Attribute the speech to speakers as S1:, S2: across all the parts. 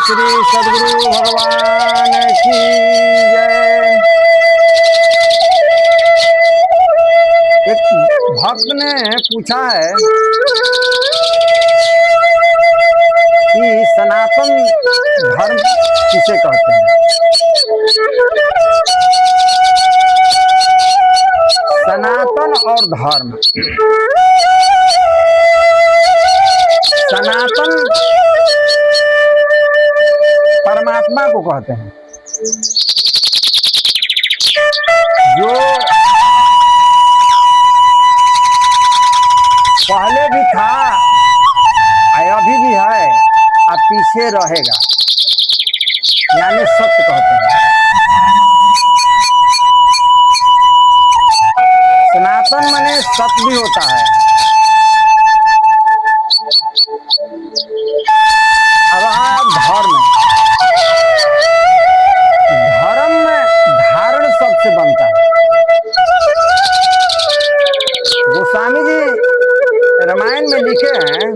S1: श्री सद्गुरु भगवान की जय। एक भक्त ने पूछा है कि सनातन धर्म किसे कहते हैं। सनातन और धर्म। सनातन परमात्मा को कहते हैं, जो पहले भी था, अभी भी है और पीछे रहेगा, यानी सत्य कहते हैं। सनातन माने सत्य भी होता है। अब धर्म, धर्म में धारण सबसे बनता है। गोस्वामी जी रामायण में लिखे हैं,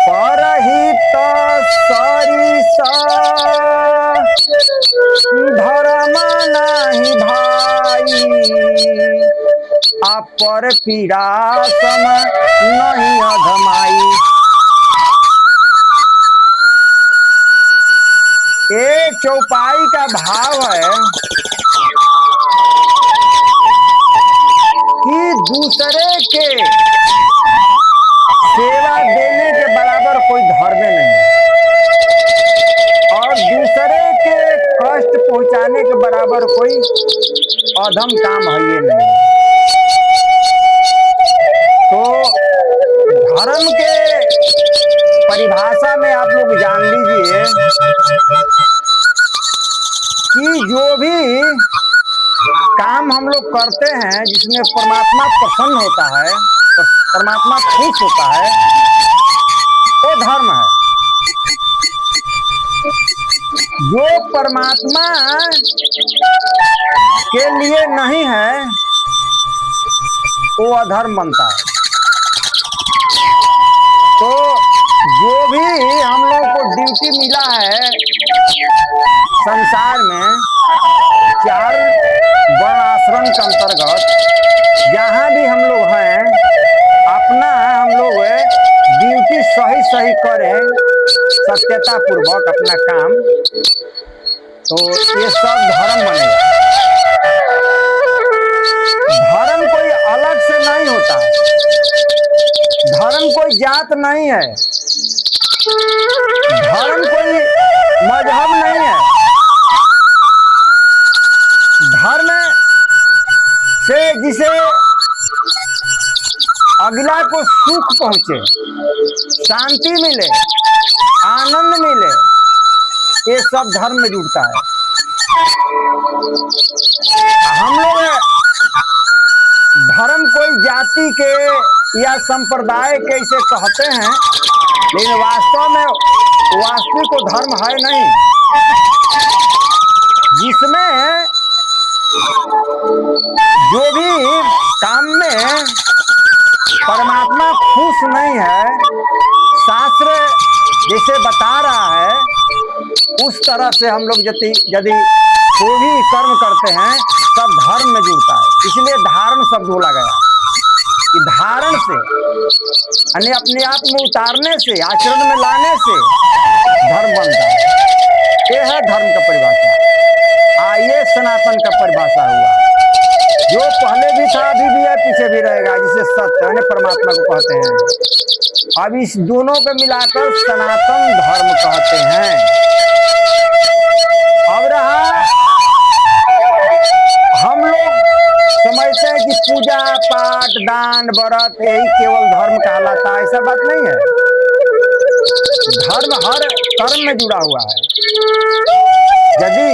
S1: परहित सरिस धर्म नाही भाई, अपर पीड़ा सम नहीं अधमाई। एक चौपाई का भाव है कि दूसरे के सेवा देने के बराबर कोई धर्म नहीं और दूसरे के कष्ट पहुंचाने के बराबर कोई अधम काम है ये नहीं। तो धर्म के परिभाषा में आप लोग जान लीजिए कि जो भी काम हम लोग करते हैं जिसमें परमात्मा प्रसन्न होता है, परमात्मा खुश होता है, वो धर्म है। जो परमात्मा के लिए नहीं है वो अधर्म बनता है। तो जो भी हम लोग को ड्यूटी मिला है संसार में, 4 वर्ण आश्रम के अंतर्गत जहाँ भी हम लोग हैं, अपना हम लोग ड्यूटी सही सही करें, सत्यता पूर्वक अपना काम, तो ये सब धर्म बनेगा। धर्म कोई अलग से नहीं होता है, धर्म कोई जात नहीं है, धर्म कोई मजहब नहीं है। धर्म से जिसे अगला को सुख पहुंचे, शांति मिले, आनंद मिले, ये सब धर्म में जुड़ता है। हम लोग धर्म कोई जाति के या संप्रदाय के इसे कहते हैं, लेकिन वास्तव में वास्तविक को धर्म है नहीं, जिसमें जो भी काम में परमात्मा खुश नहीं है, शास्त्र जैसे बता रहा है उस तरह से हम लोग यदि कोई भी कर्म करते हैं सब धर्म में जुड़ता है। इसलिए धारण शब्द बोला गया कि धारण से यानी अपने आप में उतारने से, आचरण में लाने से धर्म बनता है। ये है धर्म का परिभाषा। ये सनातन का परिभाषा हुआ, जो पहले भी था, अभी भी है, पीछे भी रहेगा, जिसे सत्य यानी परमात्मा को कहते हैं। अब इस दोनों को मिलाकर सनातन धर्म कहते हैं। अब दान व्रत यही केवल धर्म कहलाता है, ऐसा बात नहीं है। धर्म हर कर्म में जुड़ा हुआ है। यदि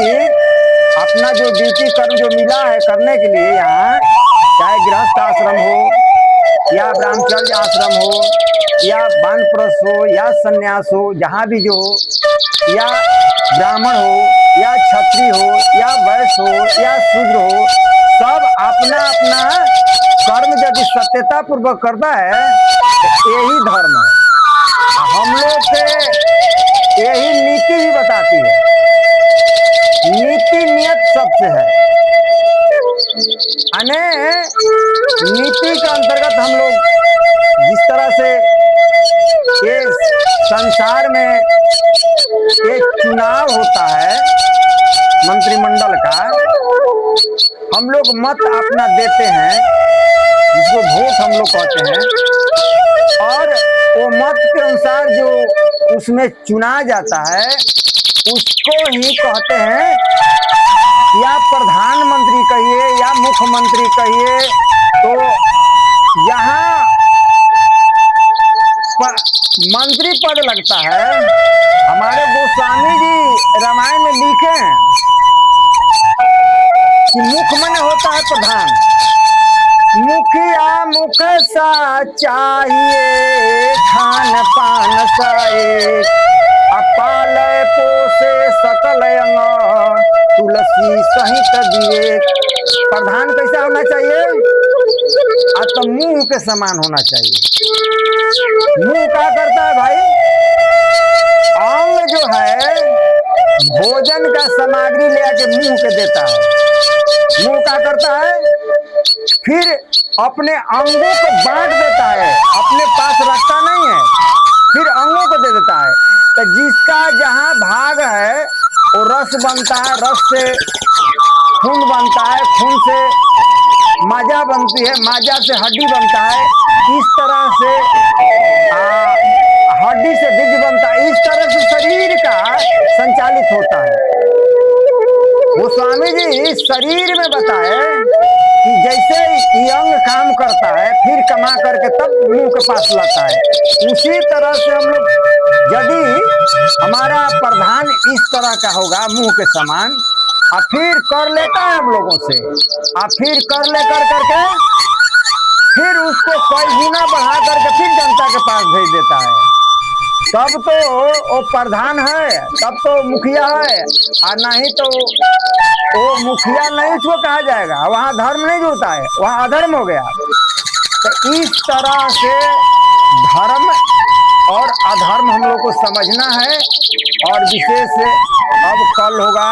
S1: अपना जो ड्यूटी कर्म जो मिला है करने के लिए यहाँ, चाहे गृहस्थ आश्रम हो या ब्रह्मचर्य आश्रम हो या वानप्रस्थ हो या संन्यास हो, जहाँ भी जो हो, या ब्राह्मण हो या क्षत्रिय हो या वैश्य हो या शूद्र हो, सब अपना अपना कर्म यदि सत्यता पूर्वक करता है तो यही धर्म है। हम लोग के यही नीति भी बताती है, नीति नियत सबसे है। अने नीति के अंतर्गत हम लोग जिस तरह से ये संसार में एक चुनाव होता है मंत्रिमंडल का, हम लोग मत अपना देते हैं, जिसको वोट हम लोग कहते हैं, और वो मत के अनुसार जो उसमें चुना जाता है उसको ही कहते हैं, या प्रधानमंत्री कहिए या मुख्यमंत्री कहिए। तो यहाँ मंत्री पद लगता है। हमारे गोस्वामी जी रामायण में लिखे हैं कि मुख्य मन होता है प्रधान। मुखिया मुख सा चाहिए, खान पान साए, अपाल पोसे सकल अंग, तुलसी सहित दिए। प्रधान कैसा होना चाहिए? तो मुंह के समान होना चाहिए। मुंह क्या करता है भाई? अंग जो है भोजन का सामग्री ले आके मुंह के देता है। मुंह क्या करता है? फिर अपने अंगों को बांट देता है, अपने पास रखता नहीं है, फिर अंगों को दे देता है। तो जिसका जहाँ भाग है वो रस बनता है, रस से खून बनता है, खून से माजा बनती है, माजा से हड्डी बनता है, इस तरह से हड्डी से बीज बनता है। इस तरह से शरीर का संचालित होता है। वो स्वामी जी शरीर में बताए कि जैसे ये अंग काम करता है फिर कमा करके तब मुंह के पास लाता है, उसी तरह से हम लोग यदि हमारा प्रधान इस तरह का होगा मुंह के समान, और फिर कर लेता है हम लोगों से, और फिर कर ले करके फिर उसको कई गुना बढ़ा करके फिर जनता के पास भेज देता है, तब तो वो प्रधान है, तब तो मुखिया है। और नहीं तो वो मुखिया नहीं उसको कहा जाएगा, वहाँ धर्म नहीं जुड़ता है, वहाँ अधर्म हो गया। तो इस तरह से धर्म और अधर्म हम लोग को समझना है। और विशेष अब कल होगा